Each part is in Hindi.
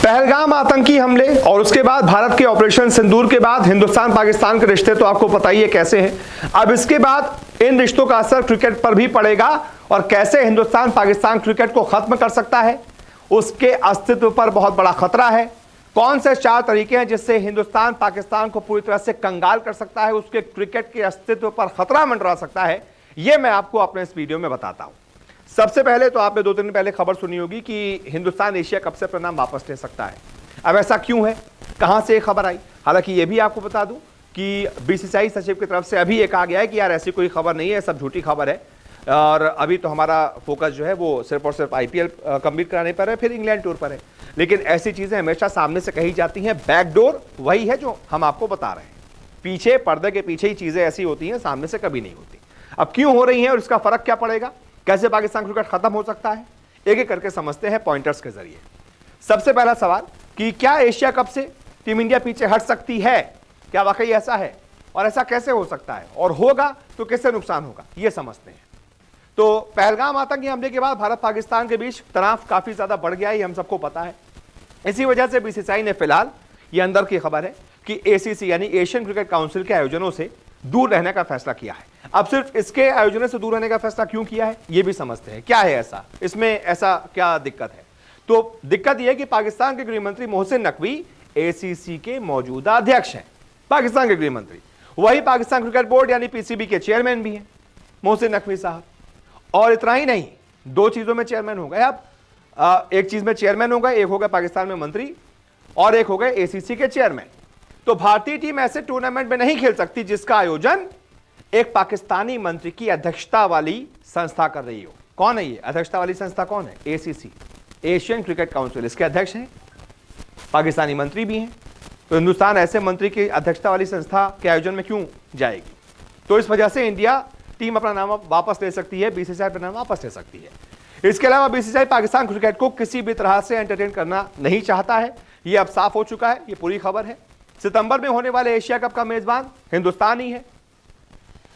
पहलगाम आतंकी हमले और उसके बाद भारत के ऑपरेशन सिंदूर के बाद हिंदुस्तान पाकिस्तान के रिश्ते तो आपको पता ही है कैसे हैं। अब इसके बाद इन रिश्तों का असर क्रिकेट पर भी पड़ेगा और कैसे हिंदुस्तान पाकिस्तान क्रिकेट को खत्म कर सकता है, उसके अस्तित्व पर बहुत बड़ा खतरा है। कौन से 4 तरीके हैं जिससे हिंदुस्तान पाकिस्तान को पूरी तरह से कंगाल कर सकता है, उसके क्रिकेट के अस्तित्व पर खतरा मंडरा सकता है, यह मैं आपको अपने इस वीडियो में बताता हूं। सबसे पहले तो आपने 2 दिन पहले खबर सुनी होगी कि हिंदुस्तान एशिया कप से अपना नाम वापस ले सकता है। अब ऐसा क्यों है, कहां से ये खबर आई? हालांकि ये भी आपको बता दूं कि बीसीसीआई सचिव की तरफ से अभी एक आ गया है कि यार ऐसी कोई खबर नहीं है, सब झूठी खबर है और अभी तो हमारा फोकस जो है वो सिर्फ और सिर्फ आईपीएल कंप्लीट कराने पर है, फिर इंग्लैंड टूर पर है। लेकिन ऐसी चीजें हमेशा सामने से कही जाती हैं, बैकडोर वही है जो हम आपको बता रहे हैं। पीछे पर्दे के पीछे ही चीजें ऐसी होती हैं, सामने से कभी नहीं होती। अब क्यों हो रही हैं और इसका फर्क क्या पड़ेगा, कैसे पाकिस्तान क्रिकेट खत्म हो सकता है, एक एक करके समझते हैं पॉइंटर्स के जरिए। सबसे पहला सवाल कि क्या एशिया कप से टीम इंडिया पीछे हट सकती है, क्या वाकई ऐसा है और ऐसा कैसे हो सकता है और होगा तो किससे नुकसान होगा, यह समझते हैं। तो पहलगाम आतंकी हमले के बाद भारत पाकिस्तान के बीच तनाव काफी ज्यादा बढ़ गया, ये हम सबको पता है। इसी वजह से बीसीसीआई ने फिलहाल, ये अंदर की खबर है, कि एसीसी यानी एशियन क्रिकेट काउंसिल के आयोजनों से दूर रहने का फैसला किया है। अब सिर्फ इसके आयोजन से दूर रहने का फैसला क्यों किया है, यह भी समझते हैं। क्या है ऐसा, इसमें ऐसा क्या दिक्कत है? तो दिक्कत यह है कि पाकिस्तान के गृह मंत्री मोहसिन नकवी एसीसी के मौजूदा अध्यक्ष हैं। पाकिस्तान के गृह मंत्री, वही पाकिस्तान क्रिकेट बोर्ड यानी पीसीबी के चेयरमैन भी हैं मोहसिन नकवी साहब। और इतना ही नहीं, 2 चीजों में चेयरमैन हो गए। अब एक चीज में चेयरमैन हो गए, एक हो गए पाकिस्तान में मंत्री और एक हो गए एसीसी के चेयरमैन। तो भारतीय टीम ऐसे टूर्नामेंट में नहीं खेल सकती जिसका आयोजन एक पाकिस्तानी मंत्री की अध्यक्षता वाली संस्था कर रही हो। कौन है ये अध्यक्षता वाली संस्था? कौन है? एसीसी, एशियन क्रिकेट काउंसिल, इसके अध्यक्ष हैं, पाकिस्तानी मंत्री भी हैं। तो हिंदुस्तान ऐसे मंत्री की अध्यक्षता वाली संस्था के आयोजन में क्यों जाएगी? तो इस वजह से इंडिया टीम अपना नाम वापस ले सकती है, बीसीसीआई अपना नाम वापस ले सकती है। इसके अलावा बीसीसीआई पाकिस्तान क्रिकेट को किसी भी तरह से एंटरटेन करना नहीं चाहता है, यह अब साफ हो चुका है, यह पूरी खबर है। सितंबर में होने वाले एशिया कप का मेजबान हिंदुस्तान ही है।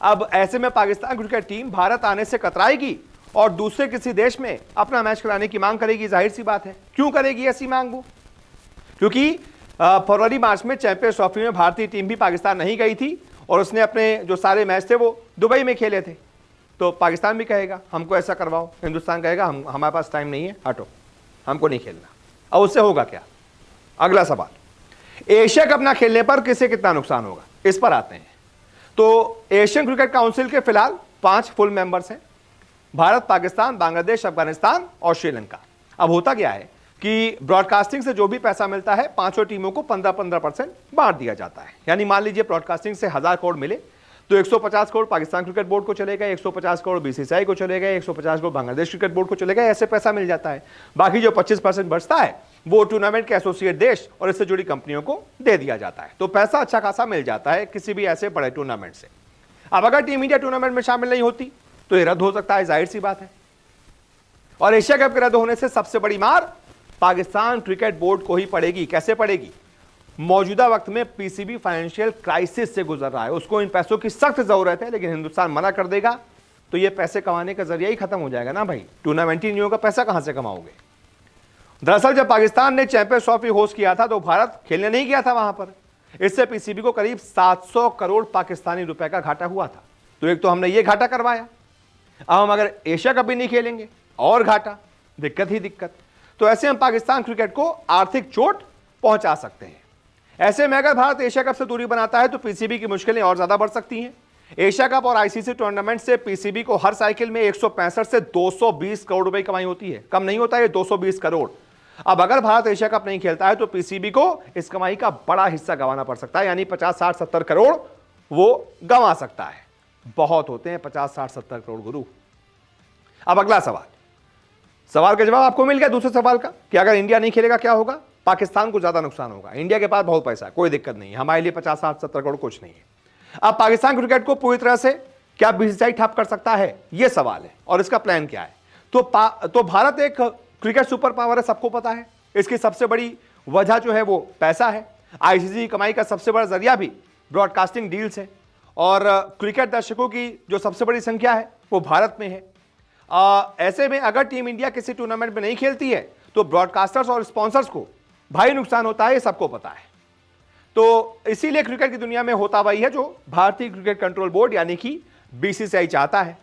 अब ऐसे में पाकिस्तान क्रिकेट टीम भारत आने से कतराएगी और दूसरे किसी देश में अपना मैच कराने की मांग करेगी। जाहिर सी बात है, क्यों करेगी ऐसी मांग वो? क्योंकि फरवरी मार्च में चैंपियंस ट्रॉफी में भारतीय टीम भी पाकिस्तान नहीं गई थी और उसने अपने जो सारे मैच थे वो दुबई में खेले थे। तो पाकिस्तान भी कहेगा हमको ऐसा करवाओ, हिंदुस्तान कहेगा हमारे पास टाइम नहीं है, हटो, हमको नहीं खेलना। अब उससे होगा क्या? अगला सवाल, एशिया कप ना खेलने पर किसे कितना नुकसान होगा, इस पर आते हैं। तो एशियन क्रिकेट काउंसिल के फिलहाल 5 फुल मेंबर्स हैं, भारत, पाकिस्तान, बांग्लादेश, अफगानिस्तान और श्रीलंका। अब होता क्या है कि ब्रॉडकास्टिंग से जो भी पैसा मिलता है 5 टीमों को 15-15% बांट दिया जाता है। यानी मान लीजिए ब्रॉडकास्टिंग से 1000 करोड़ मिले तो 150 करोड़ पाकिस्तान क्रिकेट बोर्ड को चले गए, 150 करोड़ बीसीसीआई को चले गए, 150 करोड़ बांग्लादेश क्रिकेट बोर्ड को चले गए, ऐसे पैसा मिल जाता है। बाकी जो 25% बचता है वो टूर्नामेंट के एसोसिएट देश और इससे जुड़ी कंपनियों को दे दिया जाता है। तो पैसा अच्छा खासा मिल जाता है किसी भी ऐसे बड़े टूर्नामेंट से। अब अगर टीम इंडिया टूर्नामेंट में शामिल नहीं होती तो ये रद्द हो सकता है, जाहिर सी बात है। और एशिया कप के रद्द होने से सबसे बड़ी मार पाकिस्तान क्रिकेट बोर्ड को ही पड़ेगी। कैसे पड़ेगी? मौजूदा वक्त में पीसीबी फाइनेंशियल क्राइसिस से गुजर रहा है, उसको इन पैसों की सख्त जरूरत है, लेकिन हिंदुस्तान मना कर देगा तो ये पैसे कमाने का जरिया ही खत्म हो जाएगा ना भाई। टूर्नामेंट ही नहीं होगा, पैसा कहां से कमाओगे? दरअसल जब पाकिस्तान ने चैंपियंस ट्रॉफी होस्ट किया था तो भारत खेलने नहीं गया था वहां पर। इससे पीसीबी को करीब 700 करोड़ पाकिस्तानी रुपए का घाटा हुआ था। तो एक तो हमने ये घाटा करवाया, अब हम अगर एशिया कप भी नहीं खेलेंगे और घाटा, दिक्कत ही दिक्कत। तो ऐसे हम पाकिस्तान क्रिकेट को आर्थिक चोट पहुंचा सकते हैं। ऐसे में अगर भारत एशिया कप से दूरी बनाता है तो पीसीबी की मुश्किलें और ज्यादा बढ़ सकती हैं। एशिया कप और आईसीसी टूर्नामेंट से पीसीबी को हर साइकिल में 165 से 220 करोड़ रुपए कमाई होती है, कम नहीं होता है 220 करोड़। अब अगर भारत एशिया कप नहीं खेलता है तो पीसीबी को इस कमाई का बड़ा हिस्सा गंवाना पड़ सकता है, यानी 50, 60, 70 करोड़ वो गंवा सकता है। बहुत होते हैं 50, 60, 70 करोड़ गुरु। अब अगला सवाल का जवाब आपको मिल गया दूसरे सवाल का कि अगर इंडिया नहीं खेलेगा क्या होगा? पाकिस्तान को ज्यादा नुकसान होगा। इंडिया के पास बहुत पैसा है, कोई दिक्कत नहीं है, हमारे लिए 50, 60, 70 करोड़ कुछ नहीं है। अब पाकिस्तान क्रिकेट को पूरी तरह से क्या बीसीसीआई ठप कर सकता है, यह सवाल है। और इसका प्लान क्या है? तो भारत एक क्रिकेट सुपर पावर है, सबको पता है। इसकी सबसे बड़ी वजह जो है वो पैसा है। आईसीसी कमाई का सबसे बड़ा जरिया भी ब्रॉडकास्टिंग डील्स है और क्रिकेट दर्शकों की जो सबसे बड़ी संख्या है वो भारत में है। ऐसे में अगर टीम इंडिया किसी टूर्नामेंट में नहीं खेलती है तो ब्रॉडकास्टर्स और स्पॉन्सर्स को भारी नुकसान होता है, ये सबको पता है। तो इसीलिए क्रिकेट की दुनिया में होता वही है जो भारतीय क्रिकेट कंट्रोल बोर्ड यानी कि बीसीसीआई चाहता है।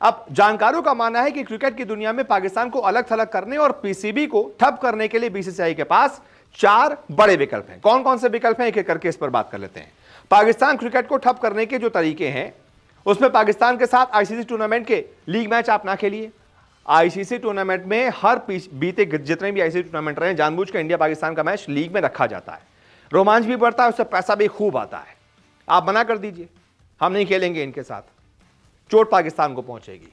अब जानकारों का मानना है कि क्रिकेट की दुनिया में पाकिस्तान को अलग थलग करने और पीसीबी को ठप करने के लिए बीसीसीआई के पास 4 बड़े विकल्प हैं। कौन कौन से विकल्प हैं, एक एक करके इस पर बात कर लेते हैं। पाकिस्तान क्रिकेट को ठप करने के जो तरीके हैं, उसमें पाकिस्तान के साथ आईसीसी टूर्नामेंट के लीग मैच आप ना खेलिए। आईसीसी टूर्नामेंट में हर बीते जितने भी आईसीसी टूर्नामेंट रहे, जानबूझ कर इंडिया पाकिस्तान का मैच लीग में रखा जाता है। रोमांच भी बढ़ता है, उससे पैसा भी खूब आता है। आप मना कर दीजिए, हम नहीं खेलेंगे इनके साथ, चोट पाकिस्तान को पहुंचेगी।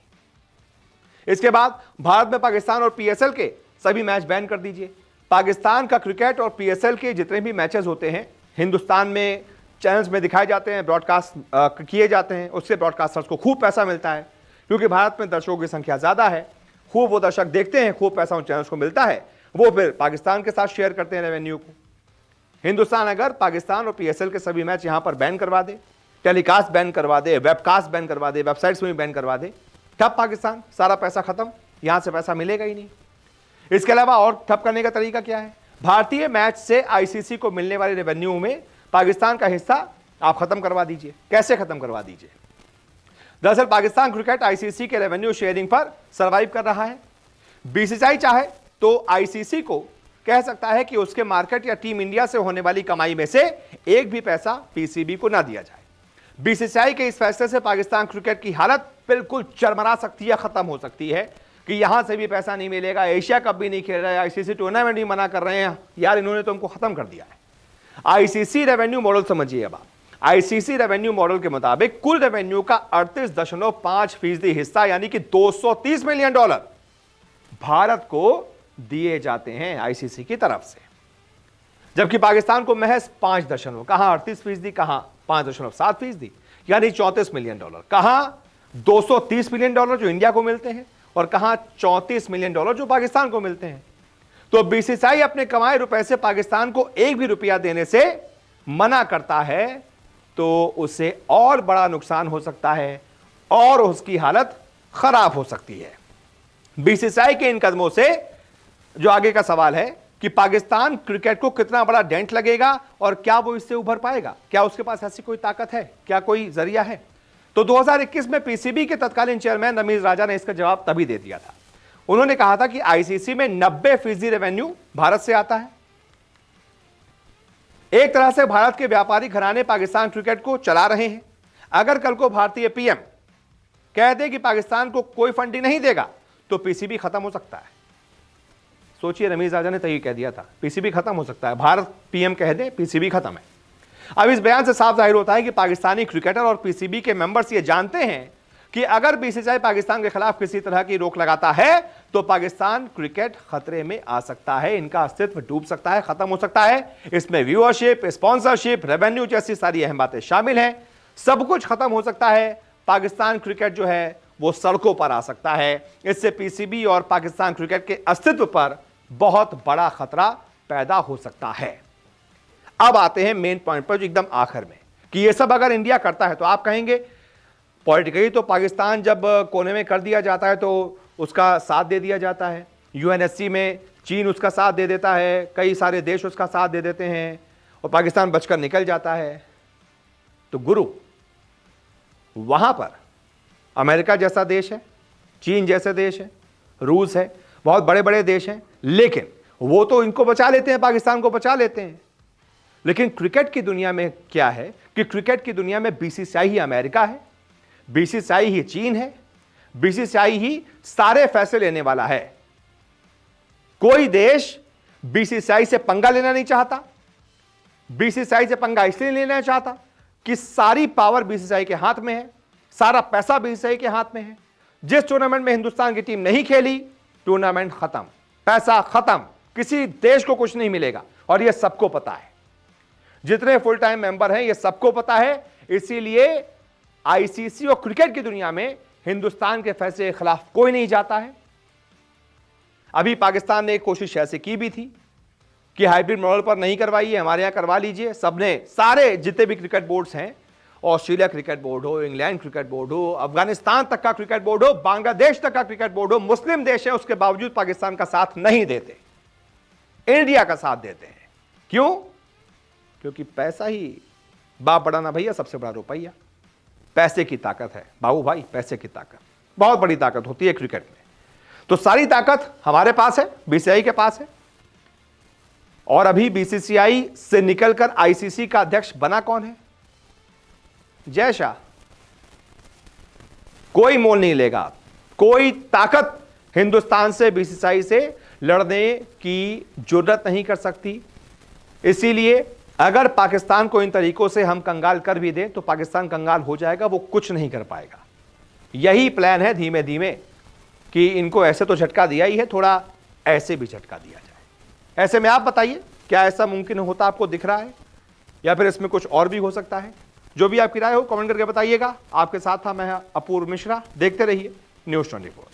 इसके बाद भारत में पाकिस्तान और पीएसएल के सभी मैच बैन कर दीजिए। पाकिस्तान का क्रिकेट और पीएसएल के जितने भी मैचेस होते हैं हिंदुस्तान में चैनल्स में दिखाए जाते हैं, ब्रॉडकास्ट किए जाते हैं, उससे ब्रॉडकास्टर्स को खूब पैसा मिलता है, क्योंकि भारत में दर्शकों की संख्या ज्यादा है, खूब वो दर्शक देखते हैं, खूब पैसा उन चैनल्स को मिलता है, वो फिर पाकिस्तान के साथ शेयर करते हैं रेवेन्यू को। हिंदुस्तान अगर पाकिस्तान और पीएसएल के सभी मैच यहां पर बैन करवा दे, टेलीकास्ट बैन करवा दे, वेबकास्ट बैन करवा दे, वेबसाइट्स में भी बैन करवा दे, ठप पाकिस्तान, सारा पैसा खत्म, यहां से पैसा मिलेगा ही नहीं। इसके अलावा और ठप करने का तरीका क्या है, भारतीय मैच से आईसीसी को मिलने वाले रेवेन्यू में पाकिस्तान का हिस्सा आप खत्म करवा दीजिए। कैसे खत्म करवा दीजिए? दरअसल पाकिस्तान क्रिकेट आईसीसी के रेवेन्यू शेयरिंग पर सरवाइव कर रहा है। बीसीसीआई चाहे तो आईसीसी को कह सकता है कि उसके मार्केट या टीम इंडिया से होने वाली कमाई में से एक भी पैसा पीसीबी को ना दिया जाए। बीसीसीआई के इस फैसले से पाकिस्तान क्रिकेट की हालत बिल्कुल चरमरा सकती है, खत्म हो सकती है कि यहां से भी पैसा नहीं मिलेगा, एशिया कप भी नहीं खेल रहा है, आईसीसी टूर्नामेंट भी मना कर रहे हैं। यार इन्होंने तो हमको खत्म कर दिया है। आईसीसी रेवेन्यू मॉडल समझिए। अब आईसीसी रेवेन्यू मॉडल के मुताबिक कुल रेवेन्यू का 38.5% हिस्सा यानी कि $230 मिलियन भारत को दिए जाते हैं आईसीसी की तरफ से, जबकि पाकिस्तान को महज 5 कहां 38%, कहां 5.7%, यानी $34 मिलियन, कहां $230 मिलियन जो इंडिया को मिलते हैं और कहां $34 मिलियन जो पाकिस्तान को मिलते हैं। तो बीसीसीआई अपने कमाए रुपए से पाकिस्तान को एक भी रुपया देने से मना करता है तो उसे और बड़ा नुकसान हो सकता है और उसकी हालत खराब हो सकती है। बीसीसीआई के इन कदमों से जो आगे का सवाल है कि पाकिस्तान क्रिकेट को कितना बड़ा डेंट लगेगा और क्या वो इससे उभर पाएगा, क्या उसके पास ऐसी कोई ताकत है, क्या कोई जरिया है? तो 2021 में पीसीबी के तत्कालीन चेयरमैन रमीज राजा ने इसका जवाब तभी दे दिया था। उन्होंने कहा था कि आईसीसी में 90% रेवेन्यू भारत से आता है। एक तरह से भारत के व्यापारी घराने पाकिस्तान क्रिकेट को चला रहे हैं। अगर कल को भारतीय पीएम कह दे कि पाकिस्तान को कोई फंडिंग नहीं देगा तो पीसीबी खत्म हो सकता है। सोचिए, रमीज राजा ने तय कह दिया था पीसीबी खत्म हो सकता है, भारत पीएम कह दे पीसीबी खत्म है। अब इस बयान से साफ जाहिर होता है कि पाकिस्तानी क्रिकेटर और पीसीबी के मेंबर्स ये जानते हैं कि अगर बीसीसीआई पाकिस्तान के खिलाफ किसी तरह की रोक लगाता है तो पाकिस्तान क्रिकेट खतरे में आ सकता है, इनका अस्तित्व डूब सकता है, खत्म हो सकता है। इसमें व्यूअरशिप, स्पॉन्सरशिप, रेवेन्यू जैसी सारी अहम बातें शामिल हैं। सब कुछ खत्म हो सकता है। पाकिस्तान क्रिकेट जो है वो सड़कों पर आ सकता है। इससे पीसीबी और पाकिस्तान क्रिकेट के अस्तित्व पर बहुत बड़ा खतरा पैदा हो सकता है। अब आते हैं मेन पॉइंट पर, जो एकदम आखिर में, कि ये सब अगर इंडिया करता है तो आप कहेंगे पॉलिटिकली तो पाकिस्तान जब कोने में कर दिया जाता है तो उसका साथ दे दिया जाता है। यूएनएससी में चीन उसका साथ दे देता है, कई सारे देश उसका साथ दे देते हैं और पाकिस्तान बचकर निकल जाता है। तो गुरु, वहां पर अमेरिका जैसा देश है, चीन जैसे देश है, रूस है, बहुत बड़े बड़े देश हैं, लेकिन वो तो इनको बचा लेते हैं, पाकिस्तान को बचा लेते हैं। लेकिन क्रिकेट की दुनिया में क्या है कि क्रिकेट की दुनिया में बीसीसीआई ही अमेरिका है, बीसीसीआई ही चीन है, बीसीसीआई ही सारे फैसले लेने वाला है। कोई देश बीसीसीआई से पंगा लेना नहीं चाहता। बीसीसीआई से पंगा इसलिए लेना चाहता कि सारी पावर बीसीसीआई के हाथ में है, सारा पैसा बीसीसीआई के हाथ में है। जिस टूर्नामेंट में हिंदुस्तान की टीम नहीं खेली, टूर्नामेंट खत्म, पैसा खत्म, किसी देश को कुछ नहीं मिलेगा और यह सबको पता है। जितने फुल टाइम मेंबर हैं ये सबको पता है। इसीलिए आईसीसी और क्रिकेट की दुनिया में हिंदुस्तान के फैसले के खिलाफ कोई नहीं जाता है। अभी पाकिस्तान ने एक कोशिश ऐसे की भी थी कि हाइब्रिड मॉडल पर नहीं करवाइए, हमारे यहां करवा लीजिए। सबने, सारे जितने भी क्रिकेट बोर्ड्स हैं, ऑस्ट्रेलिया क्रिकेट बोर्ड हो, इंग्लैंड क्रिकेट बोर्ड हो, अफगानिस्तान तक का क्रिकेट बोर्ड हो, बांग्लादेश तक का क्रिकेट बोर्ड हो, मुस्लिम देश है, उसके बावजूद पाकिस्तान का साथ नहीं देते। इंडिया का साथ देते हैं। क्यों? क्योंकि पैसा ही बाप बड़ा ना भैया, सबसे बड़ा रुपया। पैसे की ताकत है बाबू भाई, पैसे की ताकत बहुत बड़ी ताकत होती है क्रिकेट में। तो सारी ताकत हमारे पास है, बीसीसीआई के पास है। और अभी बीसीसीआई से निकलकर आईसीसी का अध्यक्ष बना कौन है? जय शाह। कोई मोल नहीं लेगा, कोई ताकत हिंदुस्तान से बीसीसीआई से लड़ने की जरूरत नहीं कर सकती। इसीलिए अगर पाकिस्तान को इन तरीकों से हम कंगाल कर भी दें तो पाकिस्तान कंगाल हो जाएगा, वो कुछ नहीं कर पाएगा। यही प्लान है धीमे धीमे कि इनको ऐसे तो झटका दिया ही है, थोड़ा ऐसे भी झटका दिया जाए। ऐसे में आप बताइए क्या ऐसा मुमकिन होता आपको दिख रहा है, या फिर इसमें कुछ और भी हो सकता है? जो भी आपकी राय हो कमेंट करके बताइएगा। आपके साथ था मैं अपूर्व मिश्रा। देखते रहिए न्यूज़ 24।